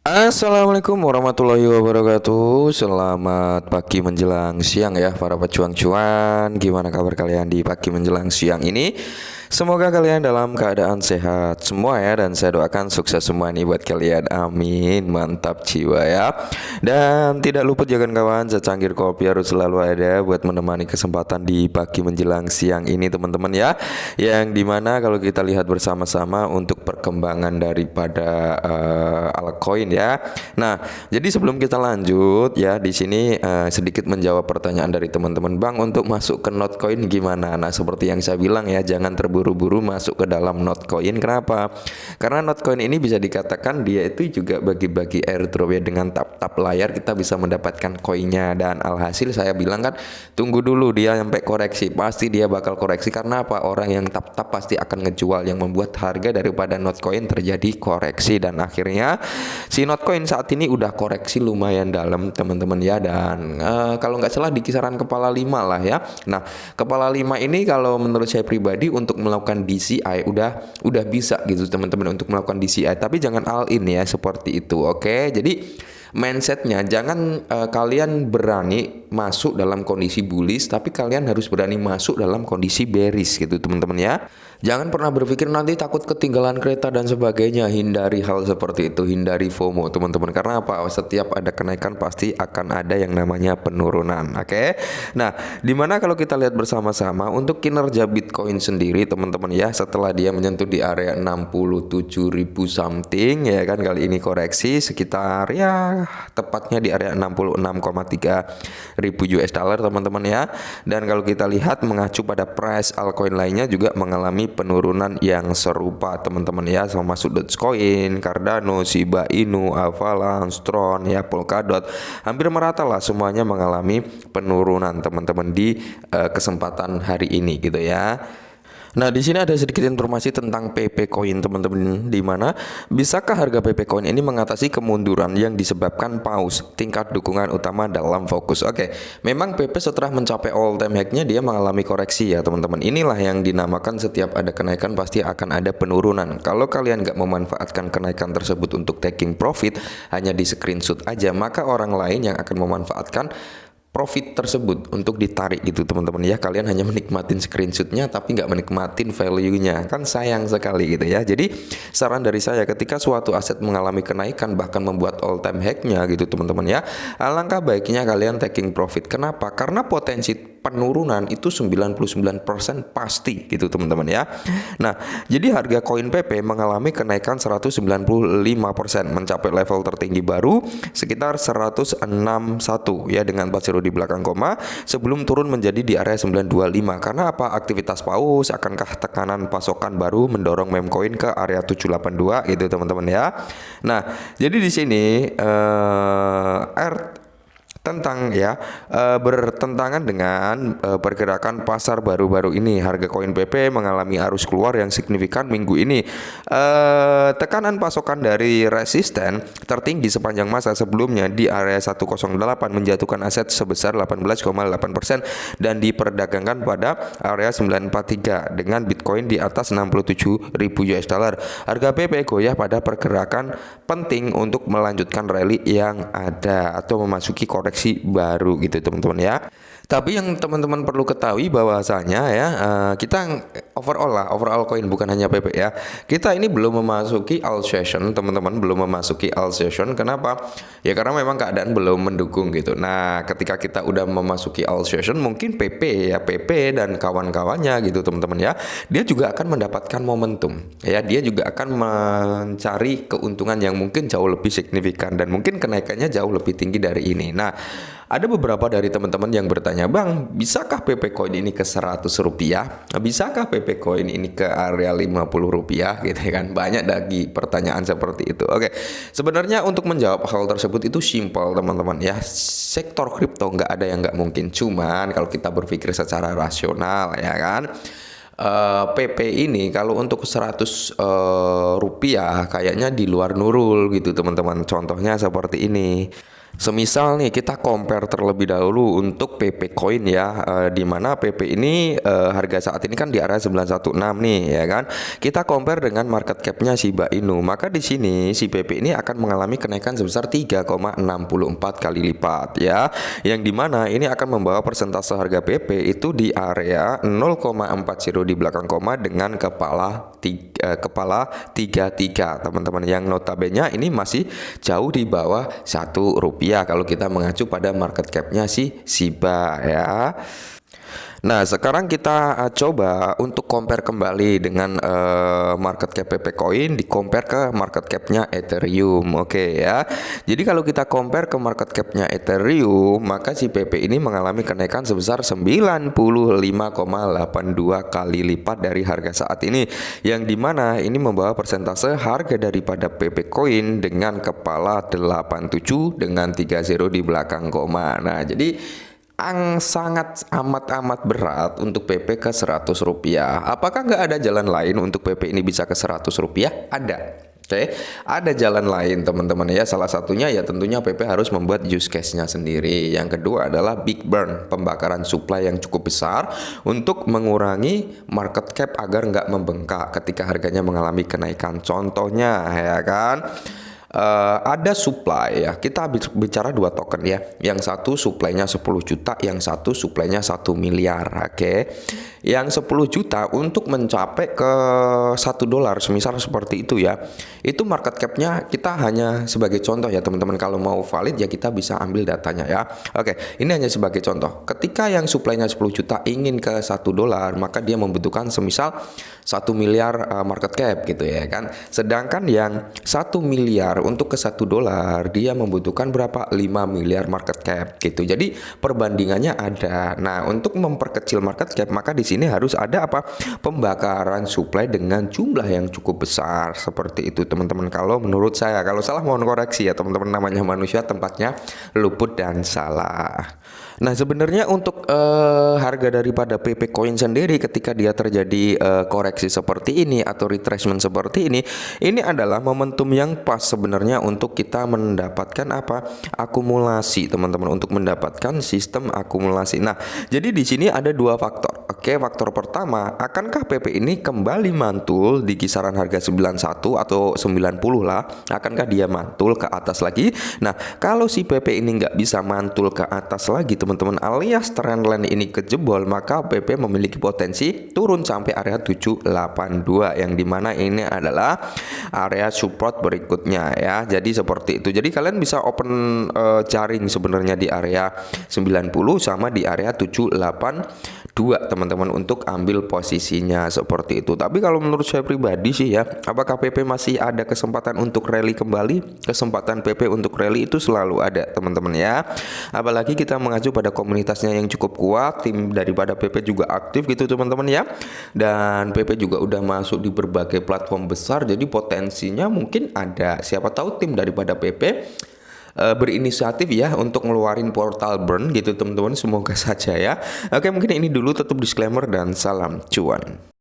Assalamualaikum warahmatullahi wabarakatuh. Selamat pagi menjelang siang ya para pejuang cuan. Gimana kabar kalian di pagi menjelang siang ini? Semoga kalian dalam keadaan sehat semua ya, dan saya doakan sukses semua nih buat kalian. Amin. Mantap jiwa ya. Dan tidak luput jangan kawan, secangkir kopi harus selalu ada buat menemani kesempatan di pagi menjelang siang ini teman-teman ya. Yang dimana kalau kita lihat bersama-sama untuk perkembangan daripada altcoin ya. Nah, jadi sebelum kita lanjut ya, di sini sedikit menjawab pertanyaan dari teman-teman, Bang, untuk masuk ke Notcoin gimana? Nah, seperti yang saya bilang ya, jangan terburu-buru masuk ke dalam Notcoin. Kenapa? Karena Notcoin ini bisa dikatakan dia itu juga bagi-bagi airdrop ya, dengan tap-tap layar kita bisa mendapatkan koinnya, dan alhasil saya bilang kan tunggu dulu dia sampai koreksi. Pasti dia bakal koreksi karena apa? Orang yang tap-tap pasti akan ngejual, yang membuat harga daripada Notcoin terjadi koreksi, dan akhirnya si Notcoin saat ini udah koreksi lumayan dalam teman-teman ya, dan kalau nggak salah di kisaran kepala 5 lah ya. Nah, kepala 5 ini kalau menurut saya pribadi untuk melakukan DCI udah bisa gitu teman-teman, untuk melakukan DCI, tapi jangan all in ya, seperti itu. Oke, jadi mindsetnya jangan kalian berani masuk dalam kondisi bullish, tapi kalian harus berani masuk dalam kondisi bearish gitu teman-teman ya. Jangan pernah berpikir nanti takut ketinggalan kereta dan sebagainya. Hindari hal seperti itu, hindari FOMO teman-teman. Karena apa? Setiap ada kenaikan pasti akan ada yang namanya penurunan. Oke. Nah, dimana kalau kita lihat bersama-sama untuk kinerja Bitcoin sendiri teman-teman ya, setelah dia menyentuh di area 67.000 something ya kan, kali ini koreksi sekitar ya tepatnya di area 66,3 ribu US dollar teman-teman ya. Dan kalau kita lihat mengacu pada price altcoin lainnya juga mengalami penurunan yang serupa teman-teman ya, termasuk Dogecoin, Cardano, Shiba Inu, Avalanche, Tron ya, Polkadot, hampir merata lah semuanya mengalami penurunan teman-teman di kesempatan hari ini gitu ya. Nah, di sini ada sedikit informasi tentang PP Coin teman-teman, di mana bisakah harga PP Coin ini mengatasi kemunduran yang disebabkan pause tingkat dukungan utama dalam fokus. Oke, memang PP setelah mencapai all time high-nya dia mengalami koreksi ya teman-teman. Inilah yang dinamakan setiap ada kenaikan pasti akan ada penurunan. Kalau kalian nggak memanfaatkan kenaikan tersebut untuk taking profit, hanya di screenshot aja, maka orang lain yang akan memanfaatkan profit tersebut untuk ditarik gitu teman-teman ya. Kalian hanya menikmatin screenshotnya tapi nggak menikmatin value-nya, kan sayang sekali gitu ya. Jadi saran dari saya, ketika suatu aset mengalami kenaikan bahkan membuat all time high-nya gitu teman-teman ya, alangkah baiknya kalian taking profit. Kenapa? Karena potensi penurunan itu 99% pasti gitu teman-teman ya. Nah, jadi harga koin PP mengalami kenaikan 195%, mencapai level tertinggi baru sekitar 161 ya, dengan pasiro di belakang koma sebelum turun menjadi di area 925. Karena apa? Aktivitas paus, akankah tekanan pasokan baru mendorong meme coin ke area 782 gitu teman-teman ya. Nah, jadi di sini tentang ya bertentangan dengan pergerakan pasar baru-baru ini. Harga koin PP mengalami arus keluar yang signifikan minggu ini. Tekanan pasokan dari resisten tertinggi sepanjang masa sebelumnya di area 108 menjatuhkan aset sebesar 18,8% dan diperdagangkan pada area 943 dengan Bitcoin di atas 67.000 US dollar. Harga PP goyah pada pergerakan penting untuk melanjutkan rally yang ada atau memasuki koreksi baru gitu teman-teman ya. Tapi yang teman-teman perlu ketahui bahwasanya ya, kita overall coin, bukan hanya PP ya. Kita ini belum memasuki all session teman-teman, belum memasuki all session. Kenapa? Ya karena memang keadaan belum mendukung gitu. Nah, ketika kita udah memasuki all session, mungkin PP dan kawan-kawannya gitu teman-teman ya, dia juga akan mendapatkan momentum ya, dia juga akan mencari keuntungan yang mungkin jauh lebih signifikan dan mungkin kenaikannya jauh lebih tinggi dari ini. Nah, ada beberapa dari teman-teman yang bertanya, Bang, bisakah PP Coin ini ke 100 rupiah? Bisakah PP Coin ini ke area 50 rupiah gitu kan? Banyak lagi pertanyaan seperti itu. Oke, sebenarnya untuk menjawab hal tersebut itu simpel teman-teman ya. Sektor kripto nggak ada yang nggak mungkin. Cuman kalau kita berpikir secara rasional ya kan, PP ini kalau untuk 100 rupiah kayaknya di luar nurul gitu teman-teman. Contohnya seperti ini. Semisal nih kita compare terlebih dahulu untuk PP Coin ya, di mana PP ini harga saat ini kan di area 916 nih ya kan. Kita compare dengan market cap-nya Shiba Inu, maka di sini si PP ini akan mengalami kenaikan sebesar 3,64 kali lipat ya. Yang dimana ini akan membawa persentase harga PP itu di area 0,40 di belakang koma dengan kepala 33 teman-teman, yang notabene ini masih jauh di bawah Rp1 kalau kita mengacu pada market cap-nya si Shiba ya. Nah, sekarang kita coba untuk compare kembali dengan market cap PP Coin, di compare ke market cap-nya Ethereum. Oke ya. Jadi kalau kita compare ke market cap-nya Ethereum, maka si PP ini mengalami kenaikan sebesar 95,82 kali lipat dari harga saat ini, yang dimana ini membawa persentase harga daripada PP Coin dengan kepala 87 dengan 30 di belakang koma. Nah, jadi sangat amat berat untuk PP ke Rp100. Apakah nggak ada jalan lain untuk PP ini bisa ke Rp100? Ada. Oke, ada jalan lain teman-teman ya. Salah satunya ya tentunya PP harus membuat use case-nya sendiri. Yang kedua adalah big burn, pembakaran supply yang cukup besar untuk mengurangi market cap agar nggak membengkak ketika harganya mengalami kenaikan. Contohnya ya kan, ada supply ya, kita bicara dua token ya, yang satu supply-nya 10 juta, yang satu supply-nya 1 miliar. Oke, yang 10 juta untuk mencapai ke $1, semisal seperti itu ya, itu market cap-nya kita hanya sebagai contoh ya teman-teman. Kalau mau valid ya kita bisa ambil datanya ya. Oke, ini hanya sebagai contoh. Ketika yang supply-nya 10 juta ingin ke $1, maka dia membutuhkan semisal 1 miliar market cap gitu ya kan. Sedangkan yang 1 miliar untuk ke $1 dia membutuhkan berapa? 5 miliar market cap gitu. Jadi perbandingannya ada. Nah, untuk memperkecil market cap maka di sini harus ada apa? Pembakaran supply dengan jumlah yang cukup besar seperti itu teman-teman. Kalau menurut saya, kalau salah mohon koreksi ya teman-teman, namanya manusia tempatnya luput dan salah. Nah, sebenarnya untuk harga daripada PP Coin sendiri ketika dia terjadi koreksi seperti ini atau retracement seperti ini adalah momentum yang pas sebenarnya untuk kita mendapatkan apa? Akumulasi teman-teman, untuk mendapatkan sistem akumulasi. Nah, jadi di sini ada dua faktor. Oke, faktor pertama, akankah PP ini kembali mantul di kisaran harga 91 atau 90 lah? Akankah dia mantul ke atas lagi? Nah, kalau si PP ini nggak bisa mantul ke atas lagi teman-teman, alias trendline ini kejebol, maka PP memiliki potensi turun sampai area 782, yang dimana ini adalah area support berikutnya ya. Jadi seperti itu. Jadi kalian bisa open jaring sebenarnya di area 90 sama di area 782 teman-teman untuk ambil posisinya seperti itu. Tapi kalau menurut saya pribadi sih ya, apakah PP masih ada kesempatan untuk rally kembali? Kesempatan PP untuk rally itu selalu ada teman-teman ya. Apalagi kita mengacu pada komunitasnya yang cukup kuat, tim daripada PP juga aktif gitu teman-teman ya. Dan PP juga udah masuk di berbagai platform besar, jadi potensinya mungkin ada. Siapa tahu tim daripada PP berinisiatif ya untuk ngeluarin portal burn gitu teman-teman. Semoga saja ya. Oke, mungkin ini dulu, tetap disclaimer dan salam cuan.